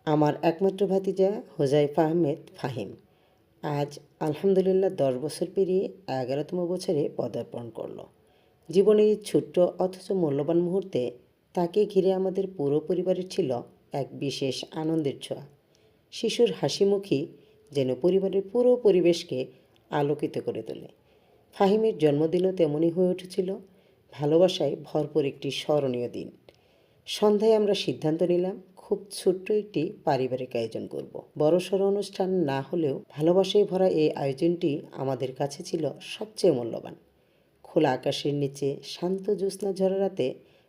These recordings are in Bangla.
আমার একমাত্র ভাতিজা হোজাইফা আহমেদ ফাহিম আজ আলহামদুলিল্লাহ 10 বছর পেরিয়ে 11তম বছরে পদার্পণ করল। জীবনের এই ছোট্ট অথচ মূল্যবান মুহূর্তে তাকে ঘিরে আমাদের পুরো পরিবারের ছিল এক বিশেষ আনন্দের ছোঁয়া। শিশুর হাসিমুখী যেন পরিবারের পুরো পরিবেশকে আলোকিত করে তোলে। ফাহিমের জন্মদিনও তেমনই হয়ে উঠেছিল ভালোবাসায় ভরপুর একটি স্মরণীয় দিন। সন্ধ্যায় আমরা সিদ্ধান্ত নিলাম খুব ছোট্ট একটি পারিবারিক আয়োজন করব। বড়সড় অনুষ্ঠান না হলেও ভালোবাসায় ভরা এই আয়োজনটি আমাদের কাছে ছিল সবচেয়ে মূল্যবান। খোলা আকাশের নিচে শান্ত জ্যোৎস্না ঝরা রাতে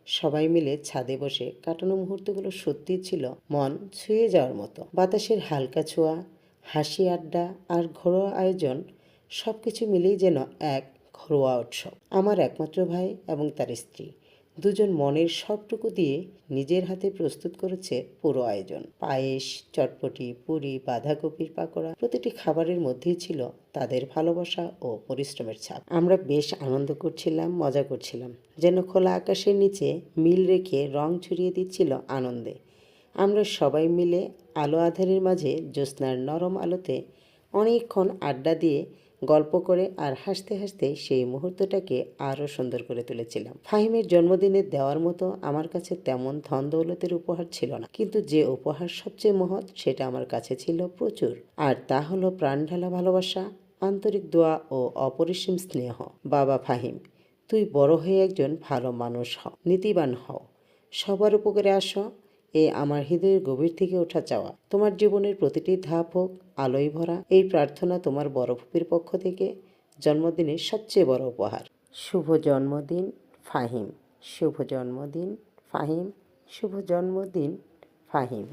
সবাই মিলে ছাদে বসে কাটানো মুহূর্তগুলো সত্যিই ছিল মন ছুঁয়ে যাওয়ার মতো। বাতাসের হালকা ছোঁয়া, হাসি আড্ডা আর ঘরোয়া আয়োজন সব কিছু মিলেই যেন এক ঘরোয়া উৎসব। আমার একমাত্র ভাই এবং তার স্ত্রী দুজন মনের সবটুকু দিয়ে নিজের হাতে প্রস্তুত করেছে পুরো আয়োজন। পায়েস, চটপটি, পুরি, বাঁধাকপির পাকোড়া, প্রতিটি খাবারের মধ্যেই ছিল তাদের ভালোবাসা ও পরিশ্রমের ছাপ। আমরা বেশ আনন্দ করছিলাম, মজা করছিলাম, যেন খোলা আকাশের নিচে মিল রেখে রং ছড়িয়ে দিচ্ছিল আনন্দে। আমরা সবাই মিলে আলো আঁধারের মাঝে জ্যোৎস্নার নরম আলোতে অনেকক্ষণ আড্ডা দিয়ে গল্প করে আর হাসতে হাসতে সেই মুহূর্তটাকে আরও সুন্দর করে তুলেছিলাম। ফাহিমের জন্মদিনে দেওয়ার মতো আমার কাছে তেমন ধন দৌলতের উপহার ছিল না, কিন্তু যে উপহার সবচেয়ে মহৎ সেটা আমার কাছে ছিল প্রচুর। আর তা হলো প্রাণঢালা ভালোবাসা, আন্তরিক দোয়া ও অপরিসীম স্নেহ। বাবা ফাহিম, তুই বড় হয়ে একজন ভালো মানুষ হও, নীতিবান হও, সবার উপকারে আসো, এ আমার হৃদয়ের গভীর থেকে ওঠা চাওয়া। তোমার জীবনের প্রতিটি ধাপ হোক আলোয় ভরা, এই প্রার্থনা তোমার বড় ফুপির পক্ষ থেকে জন্মদিনের সবচেয়ে বড় উপহার। শুভ জন্মদিন ফাহিম, শুভ জন্মদিন ফাহিম, শুভ জন্মদিন ফাহিম।